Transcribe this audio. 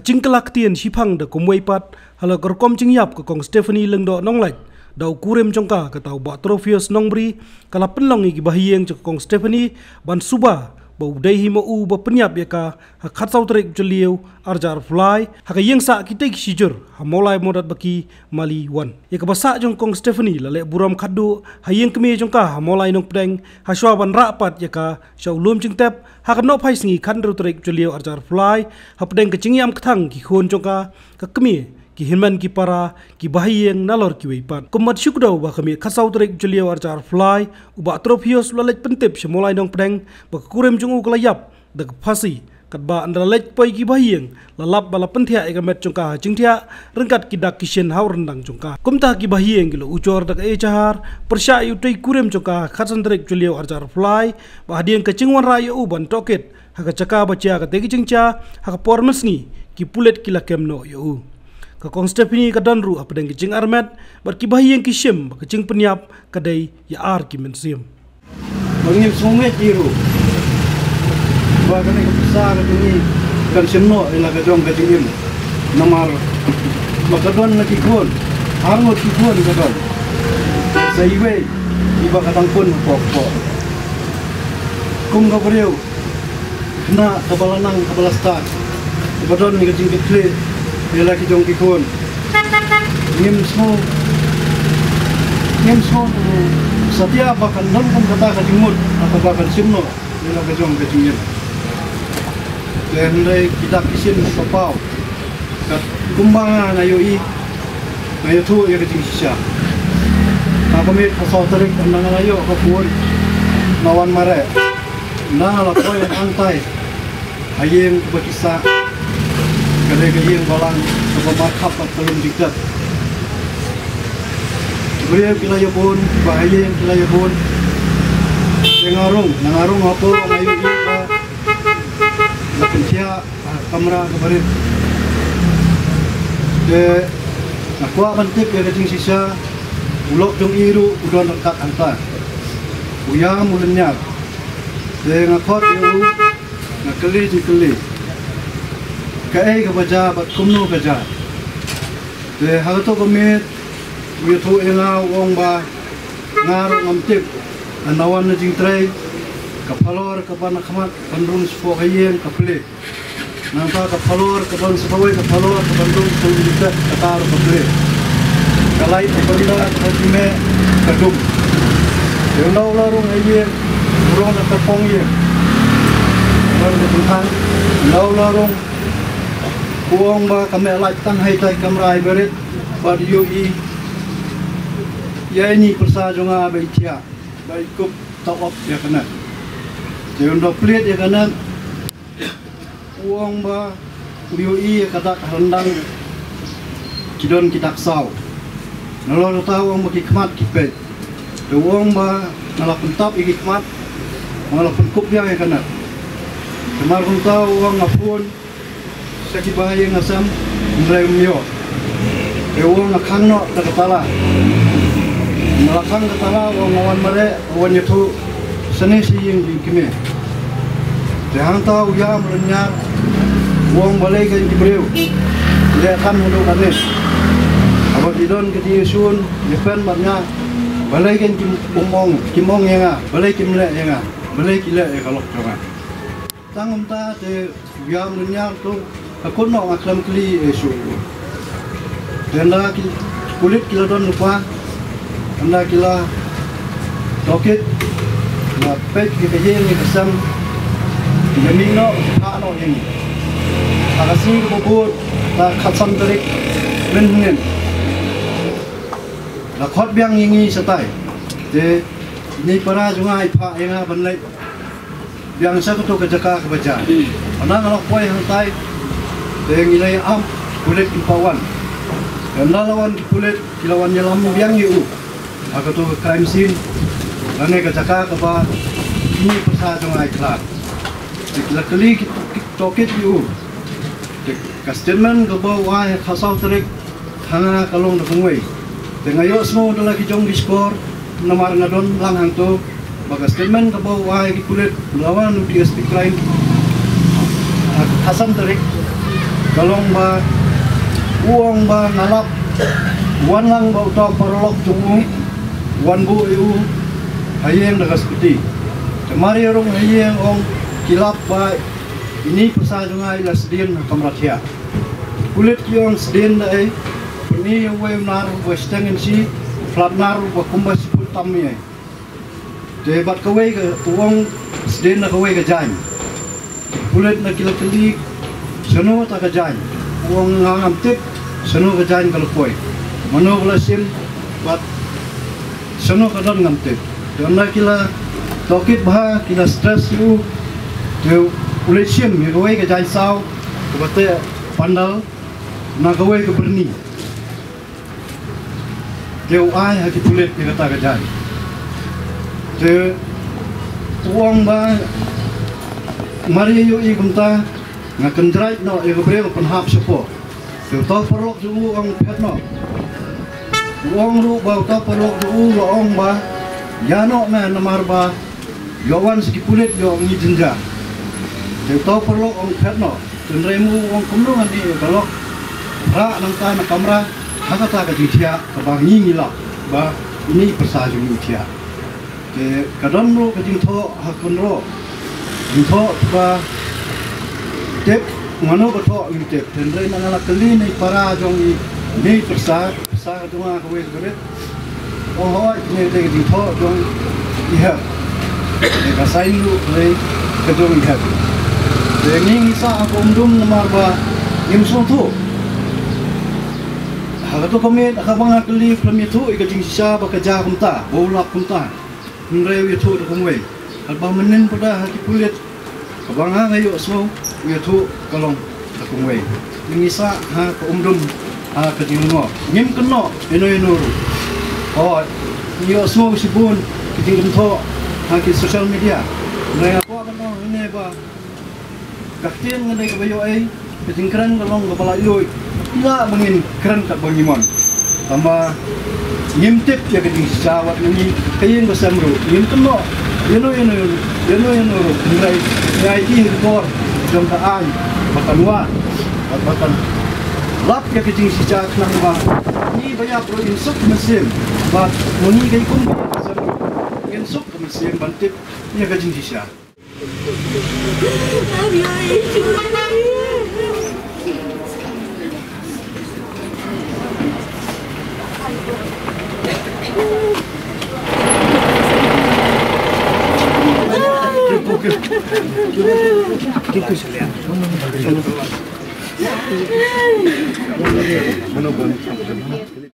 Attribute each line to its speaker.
Speaker 1: kacing kelak tien sipang da kumway pat hala korkom cing yap ke kong Stephanie lengdo nonglaj dau kurem jongka ke tau ba trofios nongbri kala penlong igi bahieng ke kong Stephanie ban suba bau dai himo u ba penyap ya ka khat sau trek jeliu arjar fly ha yeng sa kita sijur ha molai modat baki mali wan ya ka basa jong kong Stephanie la le buram khadu ha yeng keme jongka ha molai nong pedeng ha shwa ban rapat ya ka shaw lum jing tep ha ka no phai sngi khan ru trek jeliu arjar fly ha pedeng ke jingyam kthang ki khon jongka ka keme ki hinman ki para ki bahiyeng nalor ki weipan kumat syukdau ba kami khasau trek jeliu arjar fly uba trofios lalej pentep semolai nong pedeng ba kurem jungu kelayap da phasi kat ba andra lej poi ki bahiyeng lalap bala penthia egamet jongka jingthia rengkat ki dak kishen hau rendang jongka kumta ki bahiyeng kilo ucor dak e chahar persya yu tei kurem jongka khasan trek jeliu arjar fly ba hadieng ke chingwan rayo uban toket haka caka bacia ka tegi jingcha haka pormesni ki pulet ki lakemno yu ka kong Stephanie ka danru apa deng kicing armet bar ki bahiyeng ki shem ka cing penyap kadai ya ar ki mensiam
Speaker 2: bangim sungai jiru ba kan ka besar ni kan semno ila ka jong ka jingim namar makadon na ki kon arngot ki kon ka don saiwe iba ka tangpun pok kum ka breu na kabalanang kabalastan kabadon ni ka jing ki Bila ki jong ki kon ngim smo satia bakan nam kan kata ka jingmut atau bakan simno bila ka jong ka jingin kendai kita kisin sapau kat kumbanga na yoi na yotu ya ka jing sisa apa me khasau tarik nang na yo ka pun nawan mare na la koy antai ayeng bakisa kadai kayeng balang sama markap atau diktat. Beliau kila yabon, bahaya kila yabon. Nangarung apa ngayu kita. Lakin sia kamera kemarin. De nakwa bantik ya kecing sisa. Ulok jong iru udah dekat antar. Uyang mulanya. De ngakot iru ngakeli dikeli. Kae ka baja bat kumno baja de hagato komit witu enga wong ba ngaro ngamtip anawan na jingtray kapalor ka ban khamat bandung spo kayen kaple nanta kapalor ka ban spawai kapalor ka bandung sulita katar kaple kalai pabila khatime kadum yondaw larung ayen urong na tapong ye ban tuhan law larung uang ba kami alaitan hai tai kamrai berit bad yoi ya ini persajonga baitia baik kup top ya kena jangan doplet ya kena uang ba yoi kata rendang kidon kita sau nalo tahu uang bagi kemat kipet uang ba nala pentap iki kemat nala penkup ya kena kemar pun tahu uang ngapun sakit bahaya ngasam mulai mio ewang nakang no takatala nakang katala wang awan mare awan itu seni si yang kime jangan tahu ya melenya wang balai kan kibreu dia kan mundur kanis abang idon ketiusun depan banyak balai kan kimong yang balai kimle yang balai kile kalau jangan tangum ta te ya melenya tu aku nak aklam keli esu. Anda kulit kila don lupa, anda kila toket, na pek kita yang ni kesam, demi no kano ini. Agasi kubur, na katsam terik, menhen. Na khot biang ini setai. Je ni para jungai pa yang benlai. Biang satu tu kerja kebaca. Anda kalau kau yang setai. Dengan nilai am kulit impawan dan lawan kulit lawan jalan biang yu aku tu crime scene ane kacaka kapa ini persajong aiklat dikla kali toket yu kastenman kapa wah khasau terik hanga kalong na kungway dengan yo semua adalah kijong di skor nomor ngadon lang hangto baga statement kapa wah kulit lawan DSP crime Hasan terik kalong ba uang ba ngalap wan lang ba utaw parolok tungu wan bu iu hayeng dagas peti kemari rong hayeng ong kilap ba ini persajungai la sedin kamratia kulit kiong sedin dai ini yang way naru ba stengen si flat naru ba kumbas putammi de bat kawai ke uang sedin na kawai ke jan kulit na kilakili seno ta ke jan uang ngam tip seno ke jan kalpoi mano glasim bat seno ke don ngam tip dona kila tokit bah kila stress yu de kulit sim ye kawai ke jan sau bate pandal na kawai ke berni de ai ha ki kulit ke kata ke jan de uang ba mari yu I kumta ngaken drai no e gobrel pen hap sepo de to perok ju uang pet no uang ru ba to perok ju lo ong ba ya no na namar ba yowan ski kulit yo ngi jenja de to perok ong pet no tenremu uang kumru ngani balok ra nang ta na kamera hakata ka jitia ka ba ngi ngila ba ini persaju ni tia de kadon ro ka jing tho hakon ro jing tho ba tep ngano ba tho in tep tenre na ngala kali nei para jong I nei persa dunga ka wes gret o ho ne de jing tho jong I ha de ka sai lu le ka jong I ha de ning sa ko dum na mar ba nim so tho ha to komet ka banga kali from itu I ka jing sa ba ka ja kumta bolak kumta nrew itu de kumwe al ba menen pada hati kulit kabanga ngayo so itu kalong ka kumwe ngisa ha ka umdum ha ka jingo nyim keno eno oh yo so sibun kiting tho ha ki social media nai apa kano ne ba kaktin ngai ka bayo ai kiting kran kalong ka pala iloy ila mangin kran ka bangimon tamba nyimtip ya kiting sawat ni kayen ko samro nyim keno eno nilai ngai kor jom taan batanwa batan lap ya kiting sisa nang ba ni baya pro insuk mesin bat moni kai kum samro insuk mesin bantip ya kiting sisa
Speaker 1: Kita sekalian. Mana